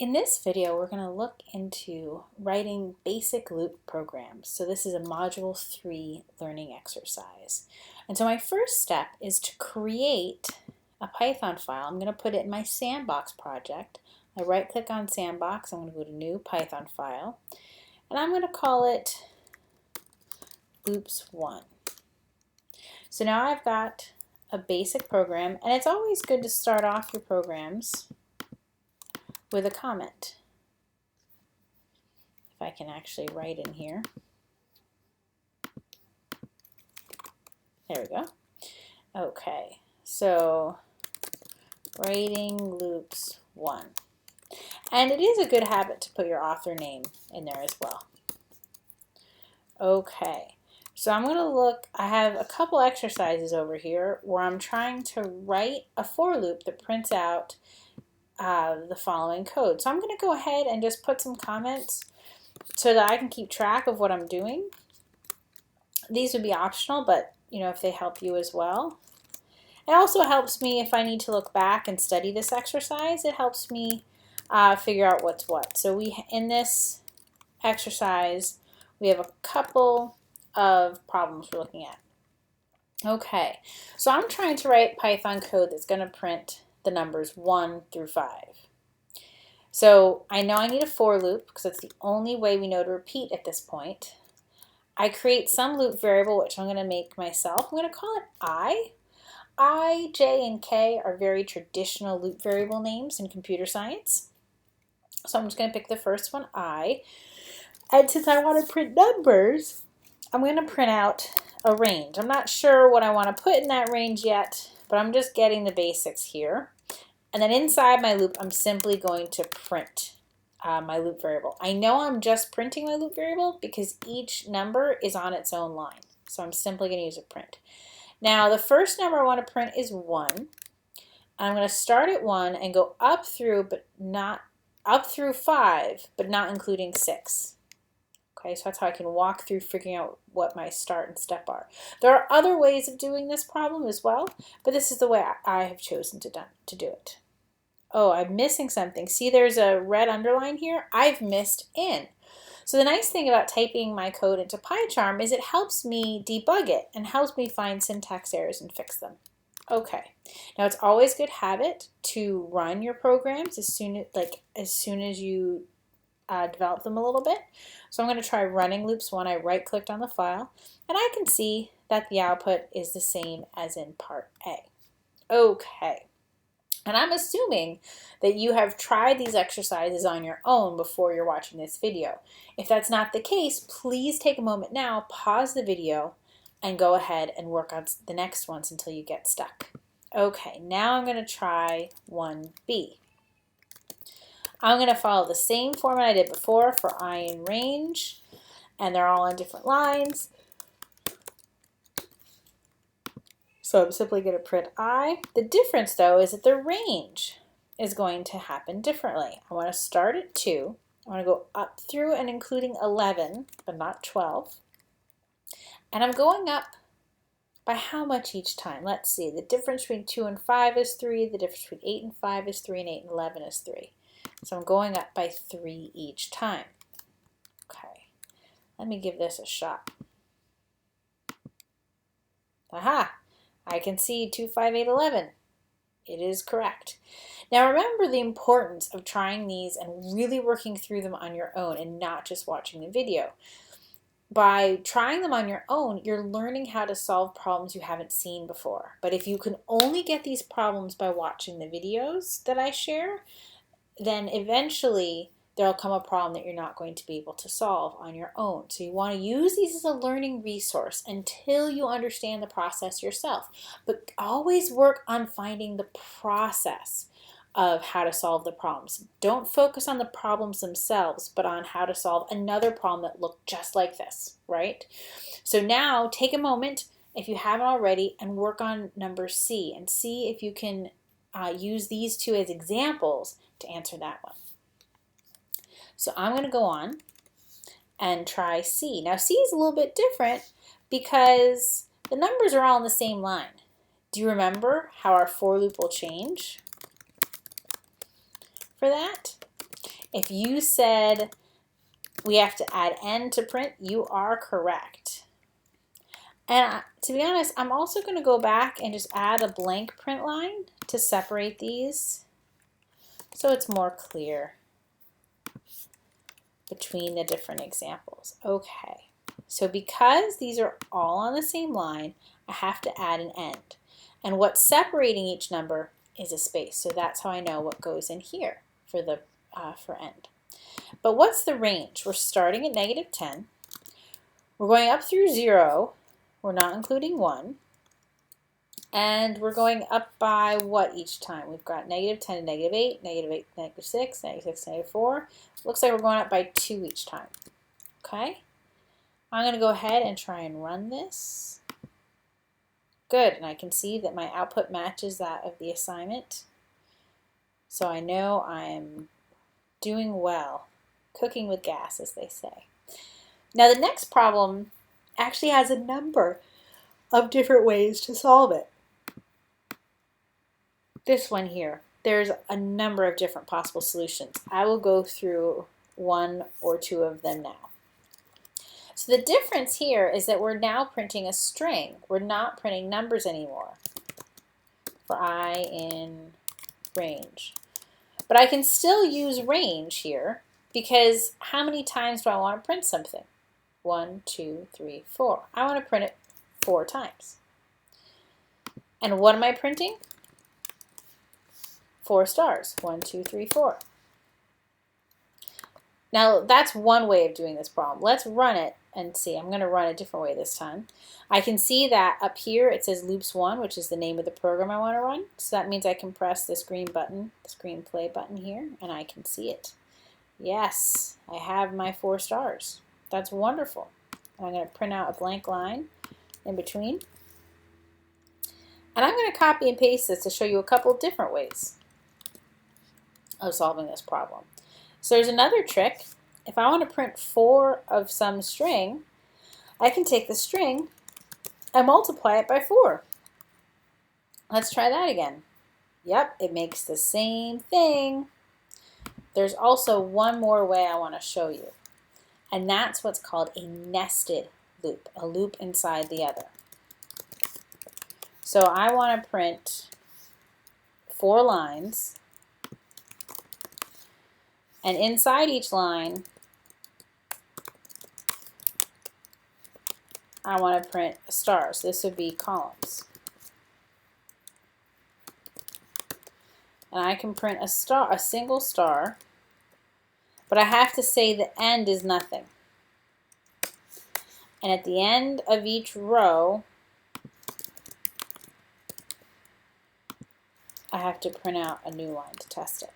In this video, we're going to look into writing basic loop programs. So this is a Module 3 learning exercise. And so my first step is to create a Python file. I'm going to put it in my Sandbox project. I right-click on Sandbox. I'm going to go to New Python File. And I'm going to call it Loops1. So now I've got a basic program, and it's always good to start off your programs with a comment. If I can actually write in here. There we go. Okay, so writing loops 1. And it is a good habit to put your author name in there as well. Okay, so I'm going to look, I have a couple exercises over here where I'm trying to write a for loop that prints out the following code. So I'm going to go ahead and just put some comments so that I can keep track of what I'm doing. These would be optional, but if they help you as well. It also helps me if I need to look back and study this exercise. It helps me figure out what's what. So in this exercise, we have a couple of problems we're looking at. Okay, so I'm trying to write Python code that's going to print the numbers 1 through 5. So I know I need a for loop because that's the only way we know to repeat at this point. I create some loop variable, which I'm going to make myself. I'm going to call it I. I, J, and K are very traditional loop variable names in computer science. So I'm just going to pick the first one, I. And since I want to print numbers, I'm going to print out a range. I'm not sure what I want to put in that range yet, but I'm just getting the basics here. And then inside my loop, I'm simply going to print my loop variable. I know I'm just printing my loop variable because each number is on its own line. So I'm simply going to use a print. Now the first number I want to print is 1. I'm going to start at 1 and go up through 5, but not including 6. Okay, so that's how I can walk through figuring out what my start and step are. There are other ways of doing this problem as well, but this is the way I have chosen to do it. Oh, I'm missing something. See, there's a red underline here. I've missed in. So the nice thing about typing my code into PyCharm is it helps me debug it and helps me find syntax errors and fix them. Okay, now it's always a good habit to run your programs as soon as you develop them a little bit. So I'm going to try running loops1. I right-clicked on the file, and I can see that the output is the same as in part A. Okay. And I'm assuming that you have tried these exercises on your own before you're watching this video. If that's not the case, please take a moment now, pause the video, and go ahead and work on the next ones until you get stuck. Okay, now I'm going to try 1B. I'm going to follow the same format I did before for I in range, and they're all on different lines. So I'm simply going to print I. The difference, though, is that the range is going to happen differently. I want to start at 2. I want to go up through and including 11, but not 12. And I'm going up by how much each time? Let's see. The difference between 2 and 5 is 3. The difference between 8 and 5 is 3, and 8 and 11 is 3. So I'm going up by 3 each time. Okay. Let me give this a shot. Aha! I can see 2, 5, 8, 11. It is correct. Now remember the importance of trying these and really working through them on your own and not just watching the video. By trying them on your own, you're learning how to solve problems you haven't seen before. But if you can only get these problems by watching the videos that I share, then eventually there'll come a problem that you're not going to be able to solve on your own. So you want to use these as a learning resource until you understand the process yourself. But always work on finding the process of how to solve the problems. Don't focus on the problems themselves, but on how to solve another problem that looked just like this, right? So now take a moment, if you haven't already, and work on number C and see if you can use these two as examples to answer that one. So I'm going to go on and try C. Now C is a little bit different because the numbers are all on the same line. Do you remember how our for loop will change for that? If you said we have to add n to print, you are correct. And to be honest, I'm also going to go back and just add a blank print line to separate these so it's more clear between the different examples. Okay, so because these are all on the same line, I have to add an end. And what's separating each number is a space. So that's how I know what goes in here for the for end. But what's the range? We're starting at -10. We're going up through 0. We're not including 1. And we're going up by what each time? We've got -10 to -8, -8, -6, -6, -4. Looks like we're going up by 2 each time. Okay? I'm going to go ahead and try and run this. Good, and I can see that my output matches that of the assignment. So I know I'm doing well. Cooking with gas, as they say. Now the next problem actually has a number of different ways to solve it. This one here, there's a number of different possible solutions. I will go through 1 or 2 of them now. So the difference here is that we're now printing a string. We're not printing numbers anymore for I in range. But I can still use range here because how many times do I want to print something? 1, 2, 3, 4. I want to print it 4 times. And what am I printing? 4 stars. 1, 2, 3, 4. Now that's one way of doing this problem. Let's run it and see. I'm going to run a different way this time. I can see that up here it says loops 1, which is the name of the program I want to run. So that means I can press this green button, this green play button here, and I can see it. Yes, I have my 4 stars. That's wonderful. I'm going to print out a blank line in between. And I'm going to copy and paste this to show you a couple different ways of solving this problem. So there's another trick. If I want to print 4 of some string, I can take the string and multiply it by 4. Let's try that again. Yep, it makes the same thing. There's also one more way I want to show you, and that's what's called a nested loop, a loop inside the other. So I want to print 4 lines, and inside each line, I want to print a star. So this would be columns. And I can print a star, a single star, but I have to say the end is nothing. And at the end of each row, I have to print out a new line to test it.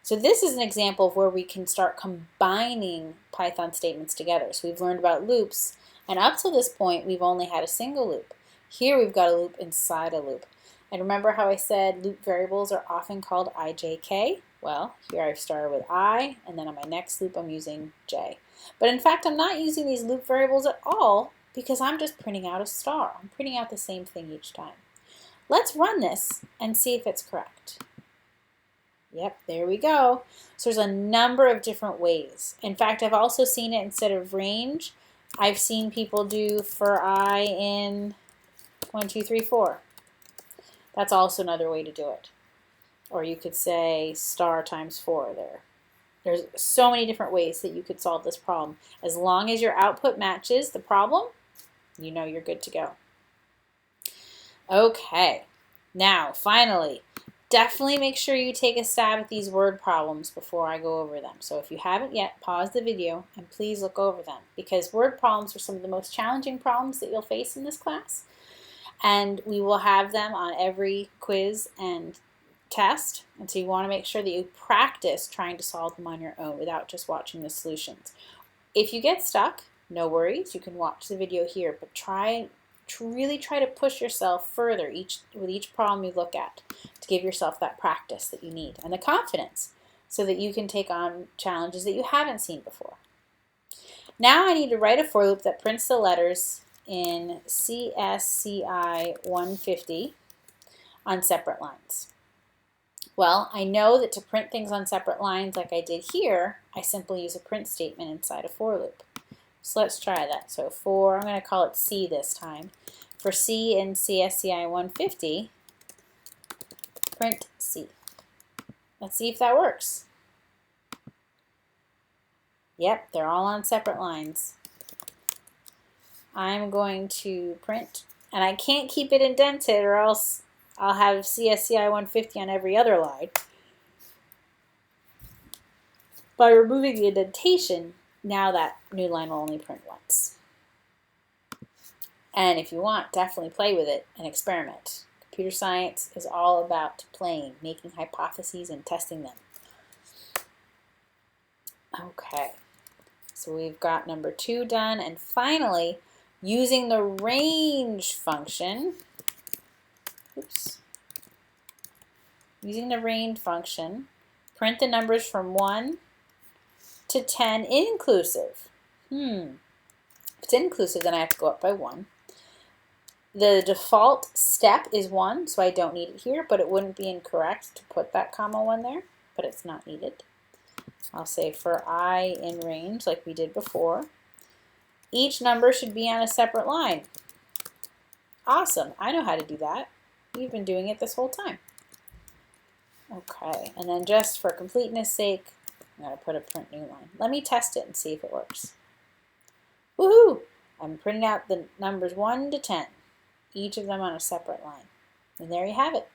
So this is an example of where we can start combining Python statements together. So we've learned about loops, and up to this point we've only had a single loop. Here we've got a loop inside a loop. And remember how I said loop variables are often called ijk? Well, here I've started with I, and then on my next loop I'm using j. But in fact, I'm not using these loop variables at all because I'm just printing out a star. I'm printing out the same thing each time. Let's run this and see if it's correct. Yep, there we go. So there's a number of different ways. In fact, I've also seen it instead of range. I've seen people do for I in 1, 2, 3, 4. That's also another way to do it. Or you could say star times 4 there. There's so many different ways that you could solve this problem. As long as your output matches the problem, you know you're good to go. Okay, now finally, definitely make sure you take a stab at these word problems before I go over them. So if you haven't yet, pause the video and please look over them, because word problems are some of the most challenging problems that you'll face in this class. And we will have them on every quiz and test, and so you want to make sure that you practice trying to solve them on your own without just watching the solutions. If you get stuck, no worries, you can watch the video here, but really try to push yourself further with each problem you look at to give yourself that practice that you need and the confidence so that you can take on challenges that you haven't seen before. Now I need to write a for loop that prints the letters in CSCI 150 on separate lines. Well, I know that to print things on separate lines like I did here, I simply use a print statement inside a for loop. So let's try that. So I'm going to call it C this time. For C in CSCI 150, print C. Let's see if that works. Yep, they're all on separate lines. I'm going to print, and I can't keep it indented or else I'll have CSCI 150 on every other line. By removing the indentation, now that new line will only print once. And if you want, definitely play with it and experiment. Computer science is all about playing, making hypotheses and testing them. Okay, so we've got number 2 done, and finally, using the range function, using the range function, print the numbers from 1 to 10 inclusive. If it's inclusive, then I have to go up by 1. The default step is 1, so I don't need it here, but it wouldn't be incorrect to put that comma 1 there, but it's not needed. I'll say for I in range, like we did before, each number should be on a separate line. Awesome, I know how to do that. We've been doing it this whole time. Okay, and then just for completeness sake, I'm going to put a print new line. Let me test it and see if it works. Woohoo! I'm printing out the numbers 1 to 10, each of them on a separate line. And there you have it.